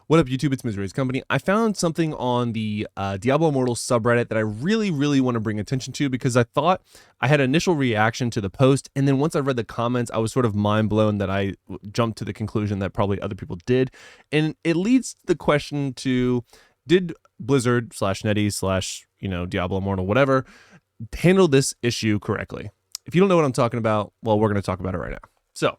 What up, YouTube? It's Missouri's Company. I found something on the Diablo Immortal subreddit that I really want to bring attention to because I thought I had an initial reaction to the post, and then once I read the comments, I was sort of mind blown that I jumped to the conclusion that probably other people did. And it leads the question to, did Blizzard slash NetEase slash, Diablo Immortal, whatever, handle this issue correctly? If you don't know what I'm talking about, well, we're going to talk about it right now. So,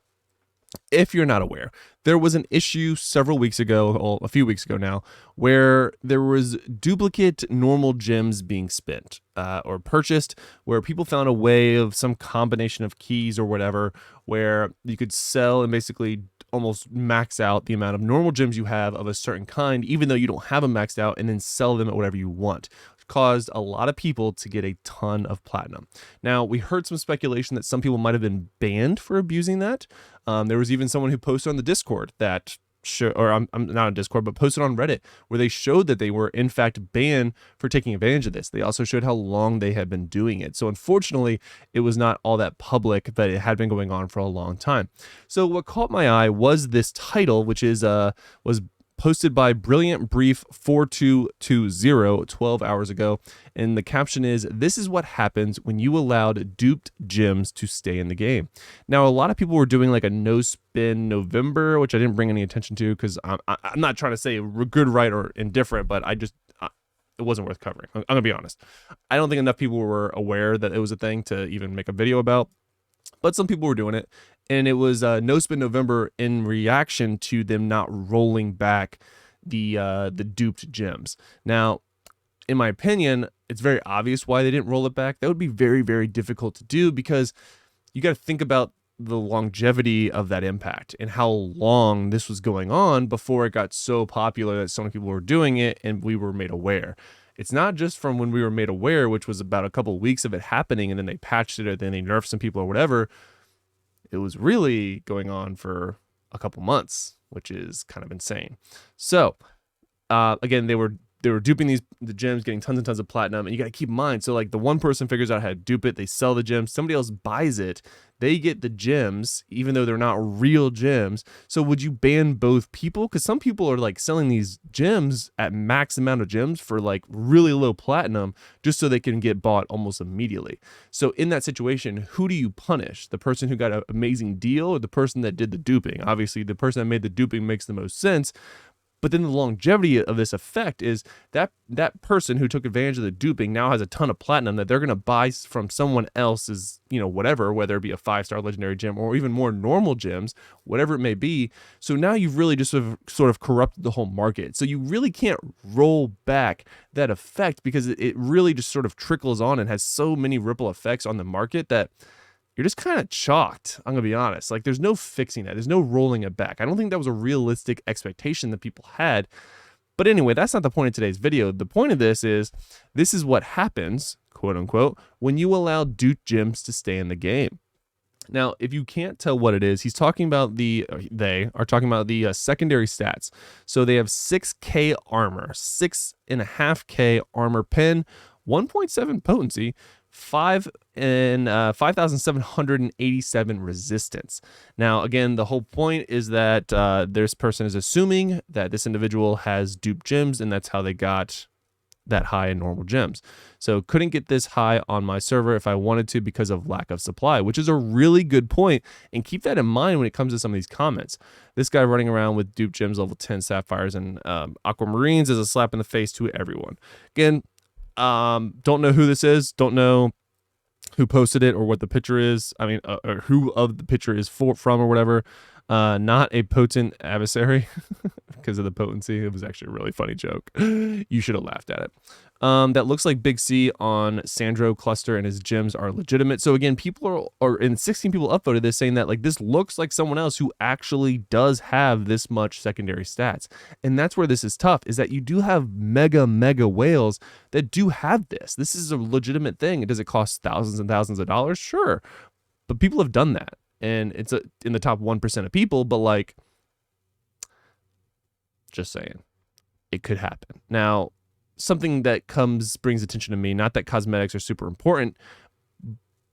if you're not aware, there was an issue several weeks ago, or a few weeks ago now, where there was duplicate normal gems being spent or purchased, where people found a way of some combination of keys or whatever, where you could sell and basically almost max out the amount of normal gems you have of a certain kind, even though you don't have them maxed out, and then sell them at whatever you want. Caused a lot of people to get a ton of platinum. Now, we heard some speculation that some people might have been banned for abusing that. There was even someone who posted on the Discord that, I'm not on Discord, but posted on Reddit, where they showed that they were in fact banned for taking advantage of this. They also showed how long they had been doing it. So unfortunately, it was not all that public, but it had been going on for a long time. So what caught my eye was this title, which was posted by Brilliant Brief 4220 12 hours ago, and the caption is, "This is what happens when you allowed duped gems to stay in the game." Now, a lot of people were doing like a no spin November, which I didn't bring any attention to because I'm not trying to say good, right, or indifferent, but it wasn't worth covering. I'm gonna be honest. I don't think enough people were aware that it was a thing to even make a video about, but some people were doing it, and it was No Spin November in reaction to them not rolling back the duped gems. Now, in my opinion, it's very obvious why they didn't roll it back. That would be very difficult to do because you got to think about the longevity of that impact and how long this was going on before it got so popular that so many people were doing it and we were made aware. It's not just from when we were made aware, which was about a couple of weeks of it happening, and then they patched it, or then they nerfed some people or whatever. It was really going on for a couple months, which is kind of insane. So, again, they were duping the gems, getting tons and tons of platinum, and you got to keep in mind. So, like, the one person figures out how to dupe it, they sell the gems, somebody else buys it, they get the gems, even though they're not real gems. So, would you ban both people? Because some people are like selling these gems at max amount of gems for like really low platinum, just so they can get bought almost immediately. So, in that situation, who do you punish? The person who got an amazing deal, or the person that did the duping? Obviously, the person that made the duping makes the most sense. But then the longevity of this effect is that person who took advantage of the duping now has a ton of platinum that they're going to buy from someone else's, whatever, whether it be a 5-star legendary gem or even more normal gems, whatever it may be. So now you've really just sort of corrupted the whole market. So you really can't roll back that effect because it really just sort of trickles on and has so many ripple effects on the market that you're just kind of chalked. I'm going to be honest. Like, there's no fixing that. There's no rolling it back. I don't think that was a realistic expectation that people had. But anyway, that's not the point of today's video. The point of this is what happens, quote unquote, when you allow duped gems to stay in the game. Now, if you can't tell what it is, they are talking about the secondary stats. So they have 6K armor, 6.5K armor pen, 1.7 potency, 5,787 resistance. Now, again, the whole point is that this person is assuming that this individual has duped gems, and that's how they got that high in normal gems. So couldn't get this high on my server if I wanted to because of lack of supply, which is a really good point. And keep that in mind when it comes to some of these comments. This guy running around with duped gems, level 10 sapphires and aquamarines is a slap in the face to everyone. Again, don't know who this is, don't know who posted it or what the picture is. I mean, or who of the picture is from or whatever. Not a potent adversary because of the potency. It was actually a really funny joke. You should have laughed at it. That looks like Big C on Sandro cluster, and his gems are legitimate. So again, people and 16 people upvoted this saying that like this looks like someone else who actually does have this much secondary stats. And that's where this is tough, is that you do have mega whales that do have this. This is a legitimate thing. Does it cost thousands and thousands of dollars? Sure. But people have done that. And it's in the top 1% of people, but like, just saying, it could happen. Now, something that brings attention to me, not that cosmetics are super important,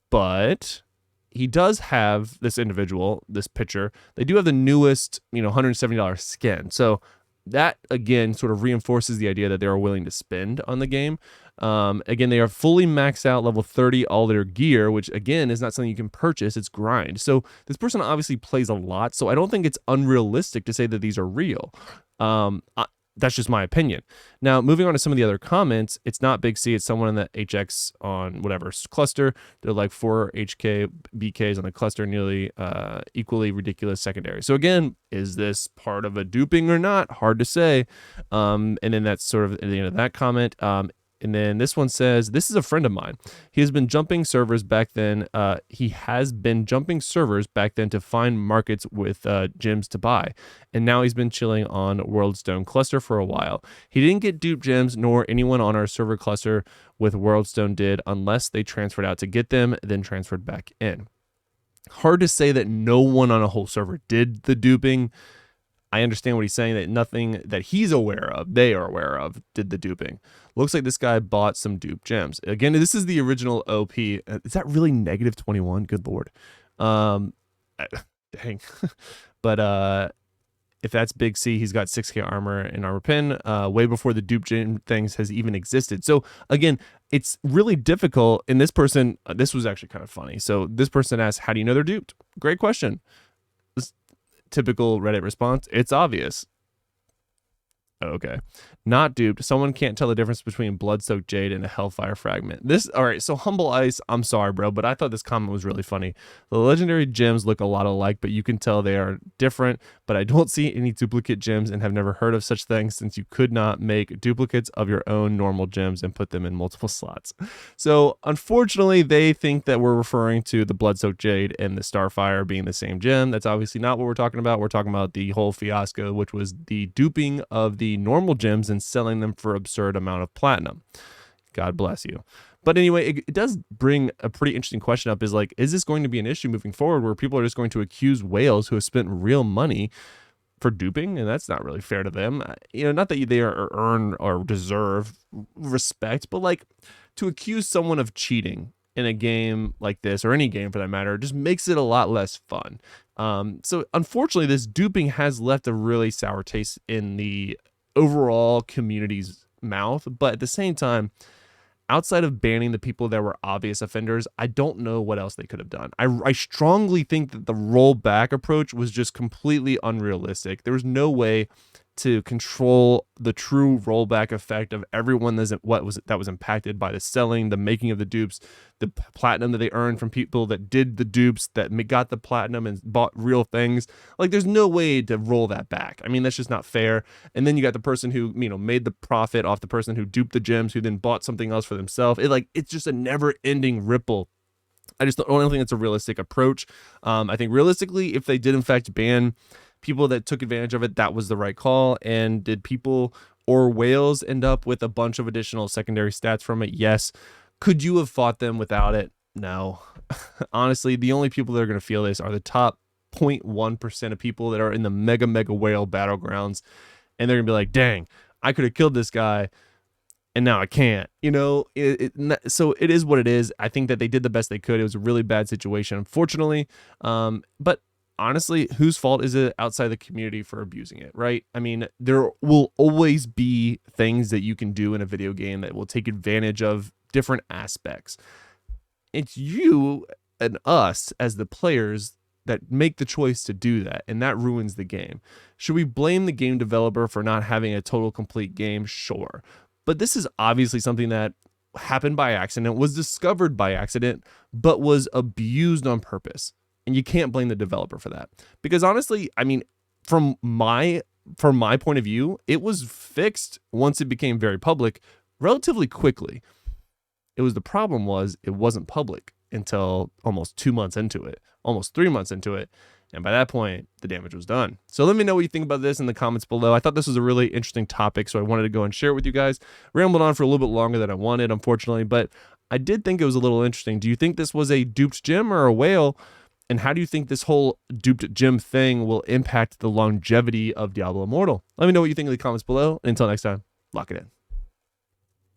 but he does have, this individual, this picture, they do have the newest, $170 skin. So that again sort of reinforces the idea that they are willing to spend on the game. Again, they are fully maxed out level 30 all their gear, which again is not something you can purchase, it's grind. So this person obviously plays a lot, so I don't think it's unrealistic to say that these are real. That's just my opinion. Now, moving on to some of the other comments, it's not Big C, it's someone in the HX on whatever cluster. They're like 4 HK BKs on the cluster, nearly equally ridiculous secondary. So again, is this part of a duping or not? Hard to say. And then that's sort of at the end of that comment. And then this one says, this is a friend of mine. He has been jumping servers back then. To find markets with gems to buy. And now he's been chilling on Worldstone cluster for a while. He didn't get duped gems, nor anyone on our server cluster with Worldstone did, unless they transferred out to get them, then transferred back in. Hard to say that no one on a whole server did the duping. I understand what he's saying, that nothing that he's aware of, they are aware of, did the duping. Looks like this guy bought some dupe gems. Again, this is the original OP. Is that really negative 21? Good Lord. Dang. But if that's Big C, he's got 6k armor and armor pin way before the dupe gem things has even existed. So again, it's really difficult. And this person, this was actually kind of funny. So this person asked, how do you know they're duped? Great question. Typical Reddit response, it's obvious. Okay. Not duped. Someone can't tell the difference between blood-soaked jade and a hellfire fragment. All right, so Humble Ice, I'm sorry, bro, but I thought this comment was really funny. The legendary gems look a lot alike, but you can tell they are different, but I don't see any duplicate gems and have never heard of such things, since you could not make duplicates of your own normal gems and put them in multiple slots. So unfortunately, they think that we're referring to the blood-soaked jade and the starfire being the same gem. That's obviously not what we're talking about. We're talking about the whole fiasco, which was the duping of the normal gems and selling them for absurd amount of platinum. God bless you. But anyway, it does bring a pretty interesting question up, is like, is this going to be an issue moving forward where people are just going to accuse whales who have spent real money for duping? And that's not really fair to them. Not that they earn or deserve respect, but like, to accuse someone of cheating in a game like this, or any game for that matter, just makes it a lot less fun. So unfortunately, this duping has left a really sour taste in the overall community's mouth. But at the same time, outside of banning the people that were obvious offenders, I don't know what else they could have done. I strongly think that the rollback approach was just completely unrealistic. There was no way to control the true rollback effect of everyone that was impacted by the selling, the making of the dupes, the platinum that they earned from people that did the dupes, that got the platinum and bought real things. Like, there's no way to roll that back. I mean, that's just not fair. And then you got the person who, made the profit off the person who duped the gems, who then bought something else for themselves. It's just a never-ending ripple. I just don't think it's a realistic approach. I think realistically, if they did in fact ban people that took advantage of it, that was the right call. And did people or whales end up with a bunch of additional secondary stats from it? Yes. Could you have fought them without it? No. Honestly, the only people that are going to feel this are the top 0.1% of people that are in the mega whale battlegrounds. And they're going to be like, dang, I could have killed this guy, and now I can't. So it is what it is. I think that they did the best they could. It was a really bad situation, unfortunately. But honestly, whose fault is it outside the community for abusing it, right? I mean, there will always be things that you can do in a video game that will take advantage of different aspects. It's you and us as the players that make the choice to do that, and that ruins the game. Should we blame the game developer for not having a total complete game? Sure. But this is obviously something that happened by accident, was discovered by accident, but was abused on purpose. And you can't blame the developer for that. Because honestly, I mean, from my point of view, it was fixed once it became very public relatively quickly. The problem was it wasn't public until almost 2 months into it, almost 3 months into it. And by that point, the damage was done. So let me know what you think about this in the comments below. I thought this was a really interesting topic, so I wanted to go and share it with you guys. Rambled on for a little bit longer than I wanted, unfortunately, but I did think it was a little interesting. Do you think this was a duped gem or a whale? And how do you think this whole duped gem thing will impact the longevity of Diablo Immortal? Let me know what you think in the comments below. Until next time, lock it in.